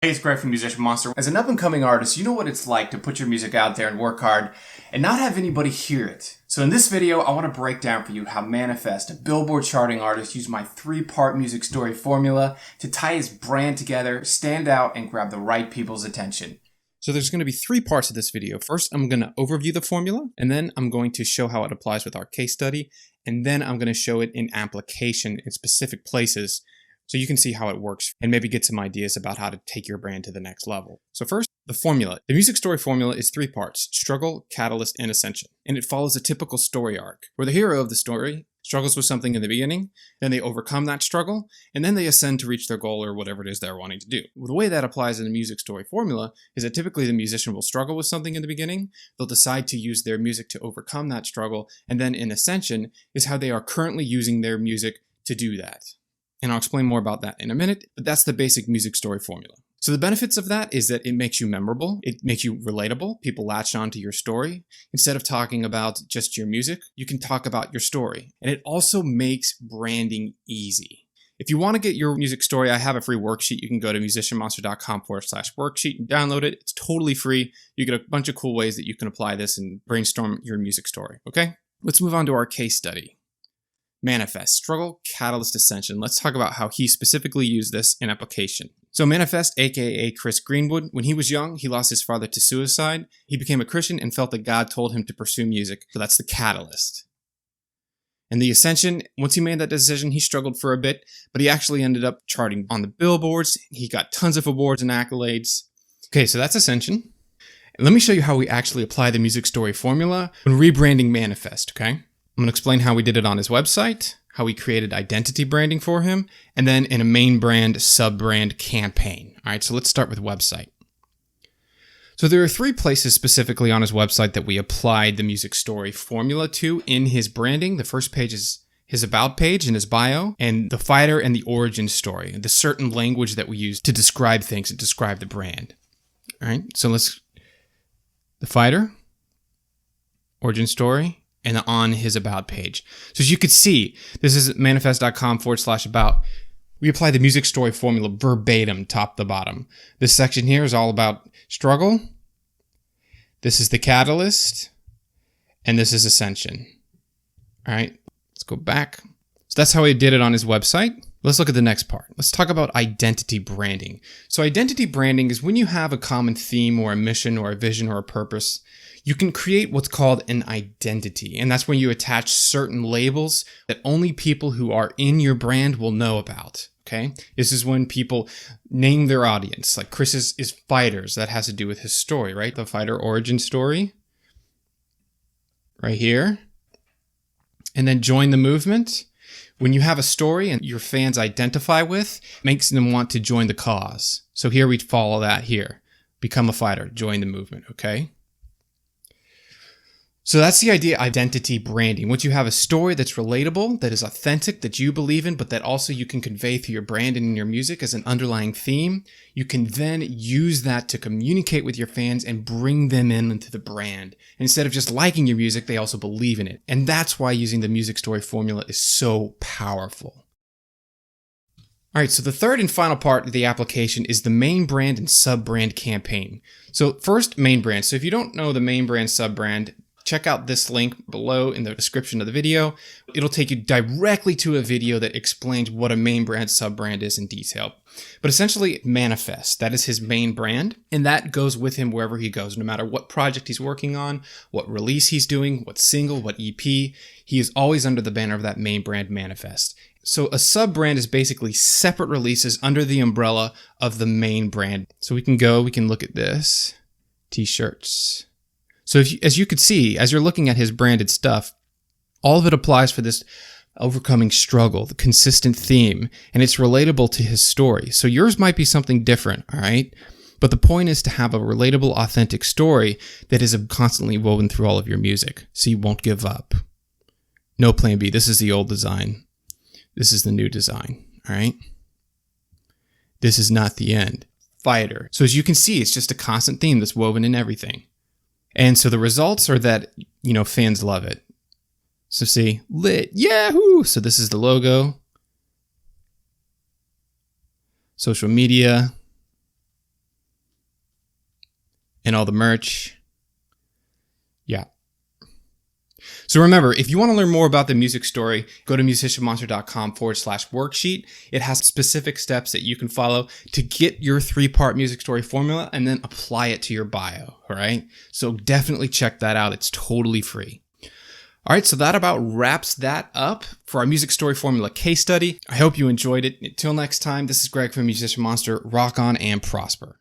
Hey, it's Greg from Musician Monster. As an up-and-coming artist, you know what it's like to put your music out there and work hard and not have anybody hear it. So in this video, I want to break down for you how Manifest, a Billboard charting artist, used my 3-part music story formula to tie his brand together, stand out, and grab the right people's attention. So there's going to be 3 parts of this video. First, I'm going to overview the formula, and then I'm going to show how it applies with our case study, and then I'm going to show it in application in specific places so you can see how it works and maybe get some ideas about how to take your brand to the next level. So first, the formula. The music story formula is 3 parts: struggle, catalyst, and ascension. And it follows a typical story arc, where the hero of the story struggles with something in the beginning, then they overcome that struggle, and then they ascend to reach their goal or whatever it is they're wanting to do. The way that applies in the music story formula is that typically the musician will struggle with something in the beginning, they'll decide to use their music to overcome that struggle, and then in ascension is how they are currently using their music to do that. And I'll explain more about that in a minute, but that's the basic music story formula. So the benefits of that is that it makes you memorable, it makes you relatable, people latch onto your story. Instead of talking about just your music, you can talk about your story. And it also makes branding easy. If you want to get your music story, I have a free worksheet. You can go to musicianmonster.com/worksheet and download it. It's totally free. You get a bunch of cool ways that you can apply this and brainstorm your music story, okay? Let's move on to our case study. Manifest, struggle, catalyst, ascension. Let's talk about how he specifically used this in application. So Manifest, aka Chris Greenwood, when he was young, he lost his father to suicide. He became a Christian and felt that God told him to pursue music. So that's the catalyst. And the ascension, once he made that decision, he struggled for a bit, but he actually ended up charting on the Billboards. He got tons of awards and accolades. Okay, so that's ascension. And let me show you how we actually apply the music story formula when rebranding Manifest, okay? I'm going to explain how we did it on his website, how we created identity branding for him, and then in a main brand, sub-brand campaign. All right, so let's start with website. So there are 3 places specifically on his website that we applied the music story formula to in his branding. The first page is his about page and his bio, and the fighter and the origin story, the certain language that we use to describe things and describe the brand. All right, so the fighter, origin story, and on his about page. So as you could see, this is manifest.com/about. We apply the music story formula verbatim, top to bottom. This section here is all about struggle. This is the catalyst. And this is ascension. All right, let's go back. So that's how he did it on his website. Let's look at the next part. Let's talk about identity branding. So identity branding is when you have a common theme or a mission or a vision or a purpose, you can create what's called an identity. And that's when you attach certain labels that only people who are in your brand will know about. Okay? This is when people name their audience. Like Chris is fighters. That has to do with his story, right? The fighter origin story. Right here. And then join the movement. When you have a story and your fans identify with, makes them want to join the cause. So here we follow that here. Become a fighter. Join the movement. Okay? So that's the idea, identity branding. Once you have a story that's relatable, that is authentic, that you believe in, but that also you can convey through your brand and in your music as an underlying theme, you can then use that to communicate with your fans and bring them into the brand. And instead of just liking your music, they also believe in it. And that's why using the music story formula is so powerful. All right, so the third and final part of the application is the main brand and sub-brand campaign. So first, main brand. So if you don't know the main brand, sub-brand, check out this link below in the description of the video. It'll take you directly to a video that explains what a main brand, sub-brand is in detail. But essentially, Manifest, that is his main brand, and that goes with him wherever he goes, no matter what project he's working on, what release he's doing, what single, what EP, he is always under the banner of that main brand, Manifest. So a sub-brand is basically separate releases under the umbrella of the main brand. So we can look at this, t-shirts. So as you could see, as you're looking at his branded stuff, all of it applies for this overcoming struggle, the consistent theme, and it's relatable to his story. So yours might be something different, all right? But the point is to have a relatable, authentic story that is constantly woven through all of your music, so you won't give up. No plan B. This is the old design. This is the new design, all right? This is not the end. Fighter. So as you can see, it's just a constant theme that's woven in everything. And so the results are that, fans love it. So see, lit, yahoo! So this is the logo. social media. and all the merch. Yeah. So remember, if you want to learn more about the music story, go to musicianmonster.com/worksheet. It has specific steps that you can follow to get your 3-part music story formula and then apply it to your bio, all right? So definitely check that out. It's totally free. All right, so that about wraps that up for our music story formula case study. I hope you enjoyed it. Until next time, this is Greg from Musician Monster. Rock on and prosper.